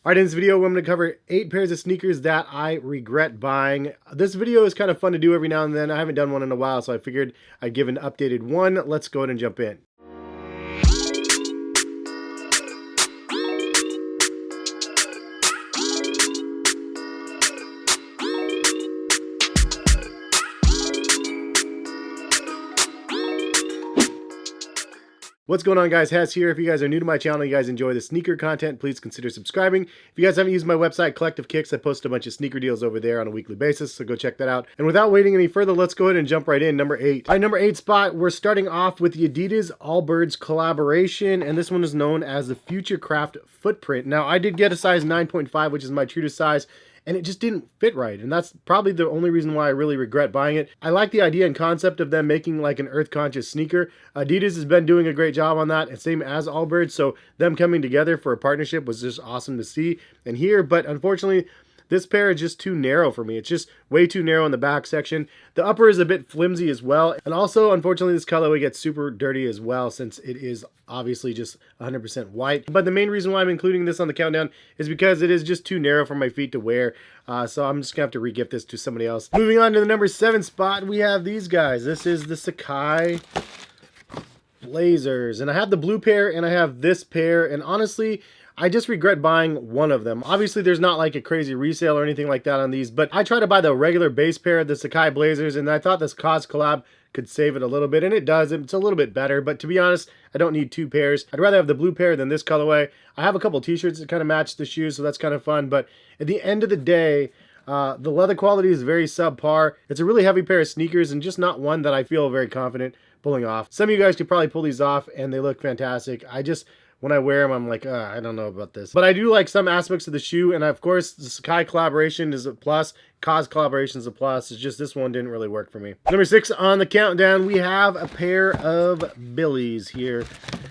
Alright, in this video, I'm going to cover 8 pairs of sneakers that I regret buying. This video is kind of fun to do every now and then. I haven't done one in a while, so I figured I'd give an updated one. Let's go ahead and jump in. What's going on, guys? Hess here. If you guys are new to my channel and you guys enjoy the sneaker content, please consider subscribing. If you guys haven't used my website, Collective Kicks, I post a bunch of sneaker deals over there on a weekly basis, so go check that out. And without waiting any further, let's go ahead and jump right in. Number 8. All right, number 8 spot, we're starting off with the Adidas Allbirds collaboration, and this one is known as the Futurecraft Footprint. Now, I did get a size 9.5, which is my true to size, and it just didn't fit right, and that's probably the only reason why I really regret buying it. I like the idea and concept of them making like an earth-conscious sneaker. Adidas has been doing a great job on that, and same as Allbirds, so them coming together for a partnership was just awesome to see and hear, but unfortunately, this pair is just too narrow for me. It's just way too narrow in the back section. The upper is a bit flimsy as well. And also, unfortunately, this colorway gets super dirty as well since it is obviously just 100% white. But the main reason why I'm including this on the countdown is because it is just too narrow for my feet to wear. So I'm just going to have to re-gift this to somebody else. Moving on to the number 7 spot, we have these guys. This is the Sacai Blazers. And I have the blue pair and I have this pair. And honestly, I just regret buying one of them. Obviously, there's not like a crazy resale or anything like that on these, but I try to buy the regular base pair of the Sacai Blazers, and I thought this COS collab could save it a little bit, and it does. It's a little bit better, but to be honest, I don't need 2 pairs. I'd rather have the blue pair than this colorway. I have a couple t-shirts that kind of match the shoes, so that's kind of fun, but at the end of the day, the leather quality is very subpar. It's a really heavy pair of sneakers and just not one that I feel very confident pulling off. Some of you guys could probably pull these off, and they look fantastic. When I wear them, I'm like, I don't know about this. But I do like some aspects of the shoe, and of course, the Sacai collaboration is a plus. COS collaboration is a plus. It's just this one didn't really work for me. Number 6 on the countdown, we have a pair of Billies here.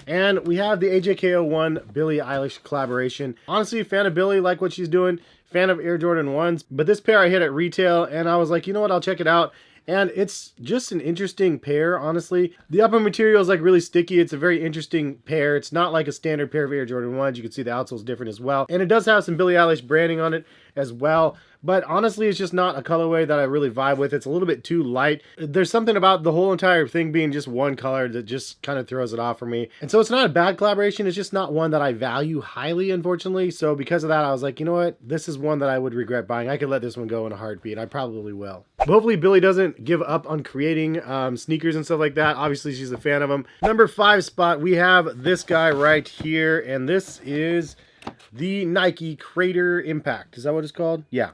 And we have the AJKO 1 Billie Eilish collaboration. Honestly, fan of Billie, like what she's doing. Fan of Air Jordan 1s. But this pair I hit at retail, and I was like, you know what, I'll check it out. And it's just an interesting pair, honestly. The upper material is like really sticky. It's a very interesting pair. It's not like a standard pair of Air Jordan 1s. You can see the outsole is different as well. And it does have some Billie Eilish branding on it as well. But honestly, it's just not a colorway that I really vibe with. It's a little bit too light. There's something about the whole entire thing being just one color that just kind of throws it off for me. And so it's not a bad collaboration. It's just not one that I value highly, unfortunately. So because of that, I was like, you know what? This is one that I would regret buying. I could let this one go in a heartbeat. I probably will. But hopefully Billie doesn't give up on creating sneakers and stuff like that. Obviously, she's a fan of them. Number 5 spot, we have this guy right here. And this is the Nike Crater Impact. Is that what it's called? Yeah.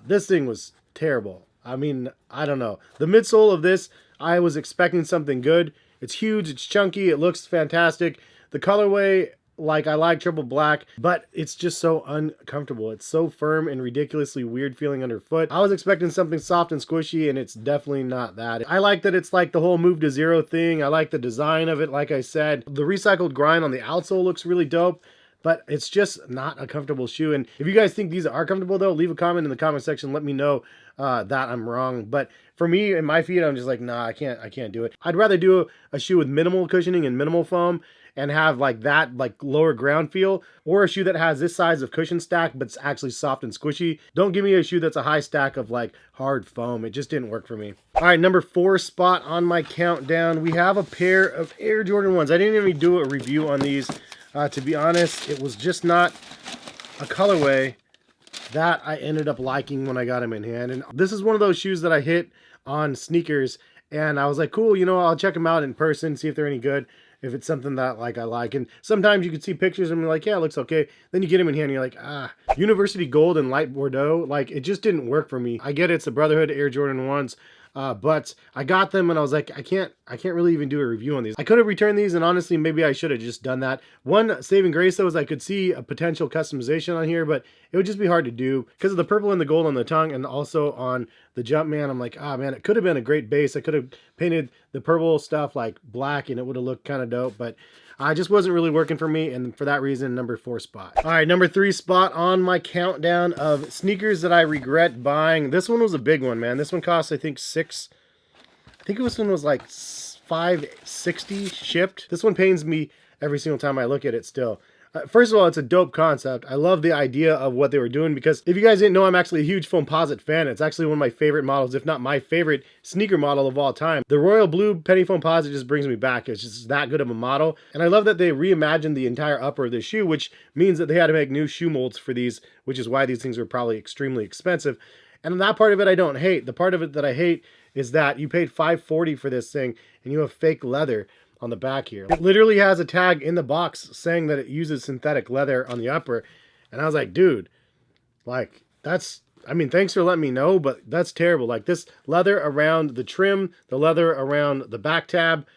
This thing was terrible. I mean, I don't know. The midsole of this, I was expecting something good. It's huge, it's chunky, it looks fantastic. The colorway, like, I like triple black, but it's just so uncomfortable. It's so firm and ridiculously weird feeling underfoot. I was expecting something soft and squishy, and it's definitely not that. I like that it's like the whole move to zero thing. I like the design of it, like I said. The recycled grind on the outsole looks really dope. But it's just not a comfortable shoe. And if you guys think these are comfortable, though, leave a comment in the comment section. Let me know that I'm wrong. But for me and my feet, I'm just like, nah, I can't do it. I'd rather do a shoe with minimal cushioning and minimal foam and have like that like lower ground feel, or a shoe that has this size of cushion stack but it's actually soft and squishy. Don't give me a shoe that's a high stack of like hard foam. It just didn't work for me. All right, number 4 spot on my countdown, we have a pair of Air Jordan 1s. I didn't even do a review on these. To be honest, it was just not a colorway that I ended up liking when I got them in hand. And this is one of those shoes that I hit on sneakers, and I was like, cool, you know, I'll check them out in person, see if they're any good, if it's something that like I like. And sometimes you can see pictures and you're like, yeah, it looks okay. Then you get them in hand and you're like, University Gold and Light Bordeaux, like it just didn't work for me. I get it's the Brotherhood Air Jordan 1s. But I got them and I was like, I can't really even do a review on these. I could have returned these, and honestly, maybe I should have just done that. One saving grace though is I could see a potential customization on here, but it would just be hard to do because of the purple and the gold on the tongue and also on the Jumpman. I'm like, man, it could have been a great base. I could have painted the purple stuff like black and it would have looked kind of dope, but it just wasn't really working for me, and for that reason, number 4 spot. All right, number 3 spot on my countdown of sneakers that I regret buying. This one was a big one, man. This one cost, I think, this one was like $5.60 shipped. This one pains me every single time I look at it still. First of all, it's a dope concept. I love the idea of what they were doing because if you guys didn't know, I'm actually a huge Foamposite fan. It's actually one of my favorite models, if not my favorite sneaker model of all time. The royal blue penny Foamposite just brings me back. It's just that good of a model. And I love that they reimagined the entire upper of the shoe, which means that they had to make new shoe molds for these, which is why these things were probably extremely expensive. And that part of it I don't hate. The part of it that I hate is that you paid $540 for this thing and you have fake leather on the back here. It literally has a tag in the box saying that it uses synthetic leather on the upper. And I was like, dude, like that's, I mean, thanks for letting me know, but that's terrible. Like this leather around the trim, the leather around the back tab,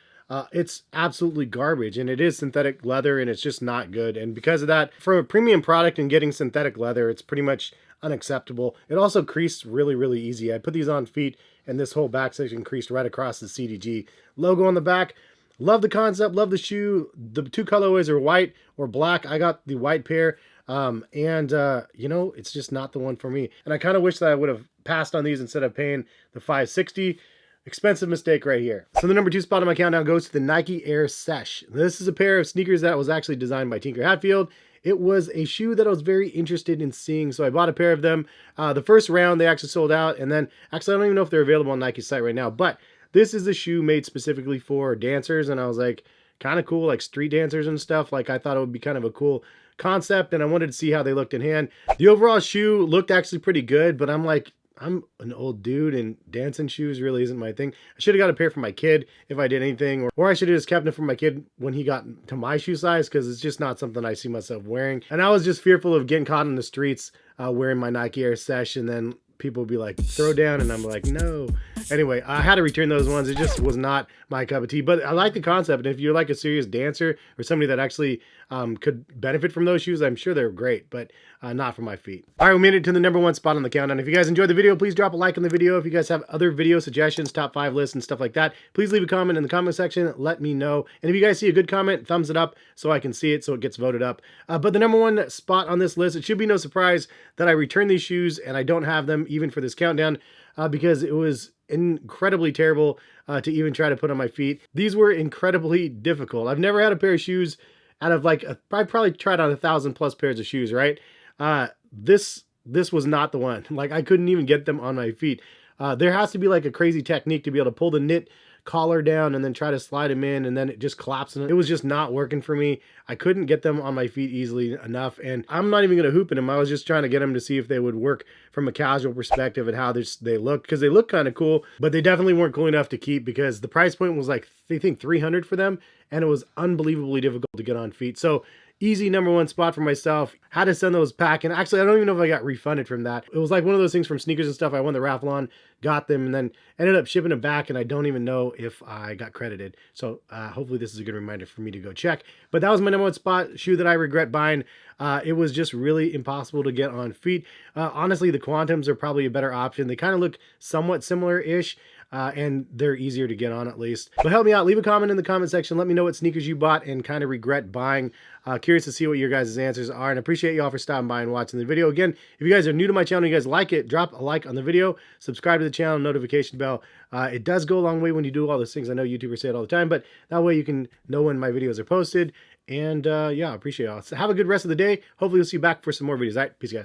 it's absolutely garbage. And it is synthetic leather and it's just not good. And because of that, for a premium product and getting synthetic leather, it's pretty much unacceptable. It also creased really, really easy. I put these on feet and this whole back section creased right across the CDG logo on the back. Love the concept, love the shoe. The two colorways are white or black. I got the white pair, you know, it's just not the one for me. And I kind of wish that I would have passed on these instead of paying the $560. Expensive mistake right here. So the number 2 spot on my countdown goes to the Nike Air Sesh. This is a pair of sneakers that was actually designed by Tinker Hatfield. It was a shoe that I was very interested in seeing, so I bought a pair of them. The first round, they actually sold out, and then, actually, I don't even know if they're available on Nike's site right now, but this is a shoe made specifically for dancers, and I was like, kind of cool, like street dancers and stuff. Like, I thought it would be kind of a cool concept, and I wanted to see how they looked in hand. The overall shoe looked actually pretty good, but I'm like, I'm an old dude and dancing shoes really isn't my thing. I should have got a pair for my kid if I did anything, or I should have just kept it for my kid when he got to my shoe size, because it's just not something I see myself wearing. And I was just fearful of getting caught in the streets wearing my Nike Air Sesh, and then people would be like, throw down, and I'm like, no. Anyway, I had to return those ones. It just was not my cup of tea, but I like the concept. And if you're like a serious dancer or somebody that actually could benefit from those shoes, I'm sure they're great, but not for my feet. All right, we made it to the number 1 spot on the countdown. If you guys enjoyed the video, please drop a like on the video. If you guys have other video suggestions, top 5 lists and stuff like that, please leave a comment in the comment section. Let me know. And if you guys see a good comment, thumbs it up so I can see it so it gets voted up. But the number 1 spot on this list, it should be no surprise that I returned these shoes and I don't have them even for this countdown because it was incredibly terrible to even try to put on my feet. These were incredibly difficult. I've never had a pair of shoes out of like, I probably tried on 1,000+ pairs of shoes, right? This was not the one. Like, I couldn't even get them on my feet. There has to be like a crazy technique to be able to pull the knit collar down and then try to slide them in, and then it just collapses. It was just not working for me. I couldn't get them on my feet easily enough, and I'm not even going to hoop in them. I was just trying to get them to see if they would work from a casual perspective and how they look, because they look kind of cool, but they definitely weren't cool enough to keep because the price point was like, I think $300 for them, and it was unbelievably difficult to get on feet. So easy number 1 spot for myself. Had to send those back, and actually I don't even know if I got refunded from that. It was like one of those things from Sneakers and Stuff. I won the raffle on, got them, and then ended up shipping them back, and I don't even know if I got credited. So hopefully this is a good reminder for me to go check. But that was my number 1 spot shoe that I regret buying. It was just really impossible to get on feet. Honestly, the Quantums are probably a better option. They kind of look somewhat similar-ish. And they're easier to get on at least. But help me out. Leave a comment in the comment section. Let me know what sneakers you bought and kind of regret buying. Curious to see what your guys' answers are. And I appreciate you all for stopping by and watching the video. Again, if you guys are new to my channel and you guys like it, drop a like on the video. Subscribe to the channel, notification bell. It does go a long way when you do all those things. I know YouTubers say it all the time, but that way you can know when my videos are posted. And yeah, I appreciate y'all. So have a good rest of the day. Hopefully we'll see you back for some more videos. All right, peace guys.